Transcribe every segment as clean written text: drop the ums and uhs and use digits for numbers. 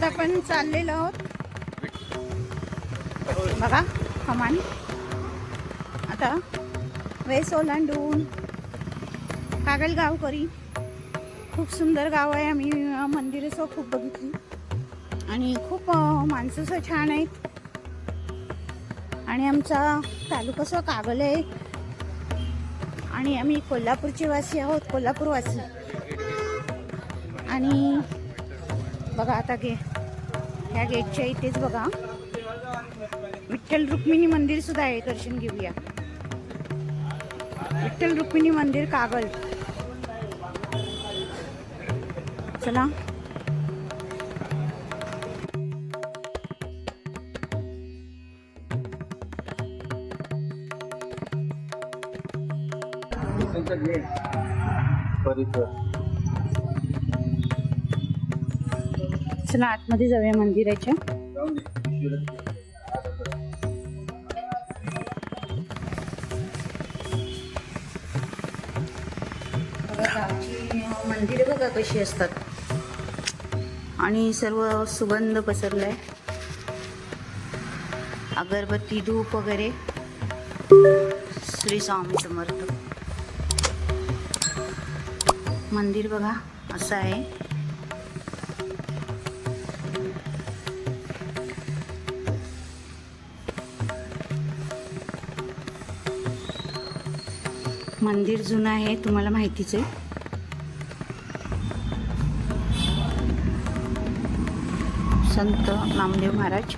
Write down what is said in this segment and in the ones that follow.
रस्त्यात आपण चाललेलो आहोत बघा कमान. आता वेस ओलांडून कागल गावकरी खूप सुंदर गाव आहे. आम्ही मंदिरं खूप बघितली आणि खूप माणसं छान आहेत. आणि आमचा तालुका कागल आहे आणि आम्ही कोल्हापूरचे वासी आहोत, कोल्हापूरवासी. आणि बघा आता ह्या गेटच्या इथेच बघा विठ्ठल रुक्मिणी मंदिर सुद्धा आहे. दर्शन घेऊया. विठ्ठल रुक्मिणी मंदिर कागल. चला चला आतमध्ये जाऊया मंदिराच्या. गावची मंदिरे बघा कशी असतात आणि सर्व सुगंध पसरलाय. अगरबत्ती धूप वगैरे. श्री स्वामी समर्थ. मंदिर बघा असं आहे. मंदिर जुनं आहे, तुम्हाला माहितीच आहे. संत नामदेव महाराज.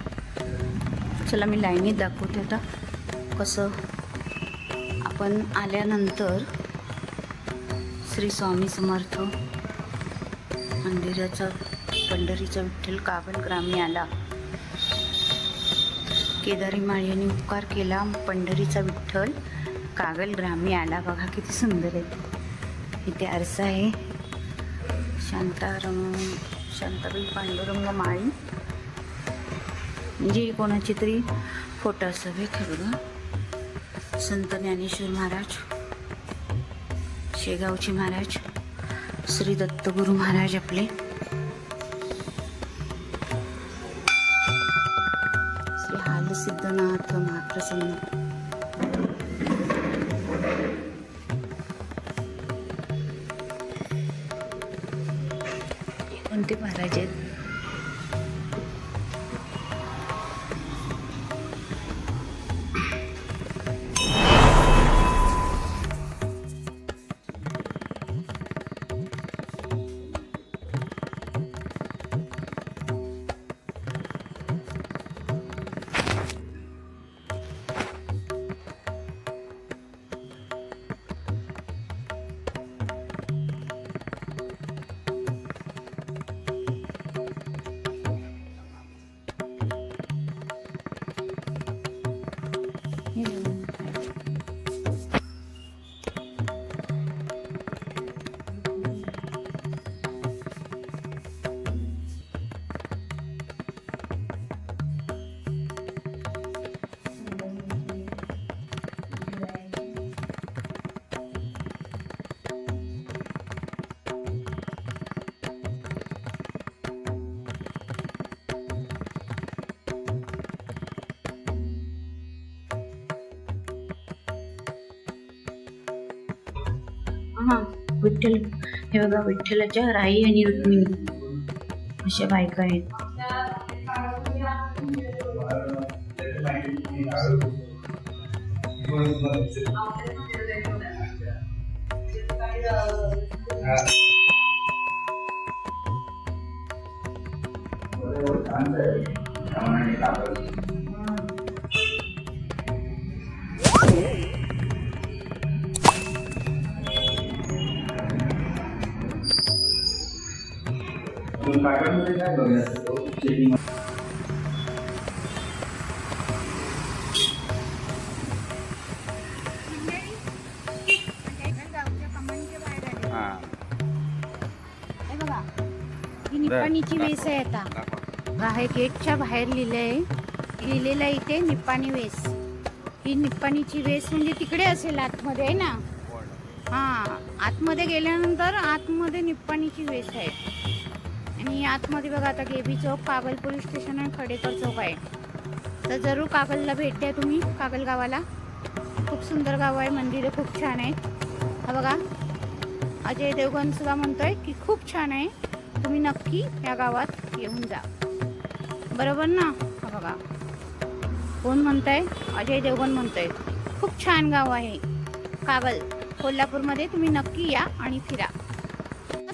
चला मी लाईनीत दाखवते आता कसं. आपण आल्यानंतर श्री स्वामी समर्थ मंदिराचा पंढरीचा विठ्ठल कागल ग्रामी आला. केदारी माळीने उपकार केला, पंढरीचा विठ्ठल कागल ग्रामी आला. बघा किती सुंदर आहे. इथे आरसा आहे. शांताबाई पांडुरंग माळी म्हणजे कोणाची तरी फोटो असावेत. हे बघा संत ज्ञानेश्वर महाराज, शेगावचे महाराज, श्री दत्तगुरु महाराज आपले, श्री हालसिद्धनाथ महाप्रसन्न. कोणते महाराज आहेत? विठ्ठल. हे बघा विठ्ठलाच्या राई आणि रुक्मिणी अशा बायका आहेत. निप्पाणीची वेस आहे. आता हे गेटच्या बाहेर लिहिलेलं आहे इथे निप्पाणी वेस. ही निप्पाणीची वेस म्हणजे तिकडे असेल आतमध्ये आहे ना. हां आतमध्ये गेल्यानंतर आतमध्ये निप्पाणीची वेस आहे. आणि आतमध्ये बघा आता गेबी चौक, कागल पोलीस स्टेशन आणि खडेकर चौक आहे. तर जरूर कागलला भेट द्या तुम्ही, कागल गावाला. खूप सुंदर गाव आहे, मंदिरं खूप छान आहे. हा बघा अजय देवगण सुद्धा म्हणतोय की खूप छान आहे, तुम्ही नक्की या गावात येऊन जा. बरोबर ना? हा बघा कोण म्हणतंय? अजय देवगण म्हणतोय खूप छान गाव आहे कागल, कोल्हापूरमध्ये. तुम्ही नक्की या आणि फिरा.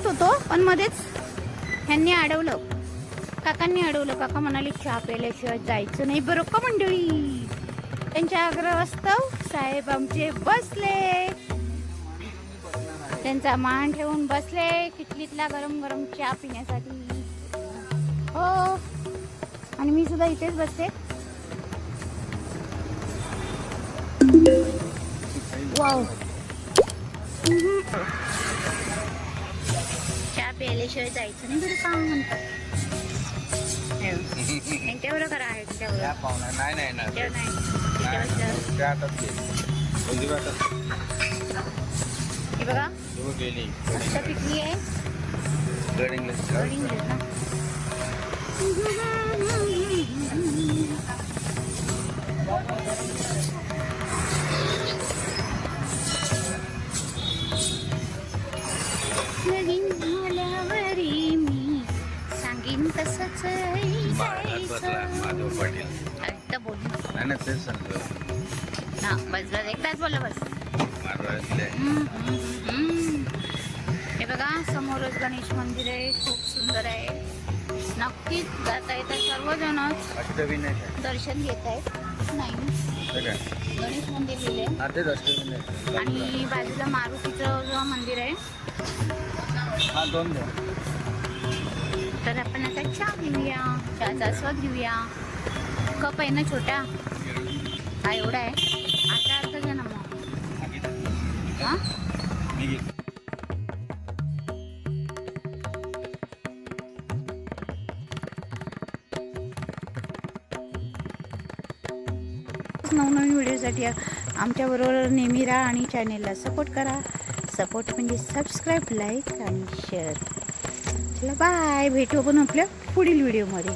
होतो पण मध्येच ह्यांनी अडवलं, काकांनी अडवलं. काका म्हणाले चहा प्यायल्याशिवाय जायचं नाही बरं का मंडळी. त्यांच्या आग्रहास्तव साहेब आमचे बसले, त्यांचा मान ठेवून बसले किटलीतला गरम गरम चहा पिण्यासाठी. हो, आणि मी सुद्धा इथेच बसते. वाव, चहा प्यायल्याशिवाय जायचं नाही बरं का म्हणतात. त्यांच्यावर करा आहे, तुझ्यावर हे बघा मस्त पिकली आहे. लगीन झाल्यावरी मी सांगीन तसंच ना. बस बस एकदाच बोला बस. हे बघा समोरच गणेश मंदिर आहे, खूप सुंदर आहे. नक्कीच जाता येतात सर्वजणच दर्शन घेत आहेत. नाही गणेश मंदिर लिहिले आणि बाजूला मारुतीचं जो मंदिर आहे. तर आपण आता चहा घेऊया, चहाचा आस्वाद घेऊया. कप आहे ना छोटा, हा एवढा आहे. अर्धा घ्या ना मग. हां नवनवीन व्हिडिओसाठी आमच्याबरोबर नेहमी राहा आणि चॅनेलला सपोर्ट करा. सपोर्ट म्हणजे सबस्क्राईब, लाईक आणि शेअर. चला बाय, भेटू आपण आपल्या पुढील व्हिडिओमध्ये.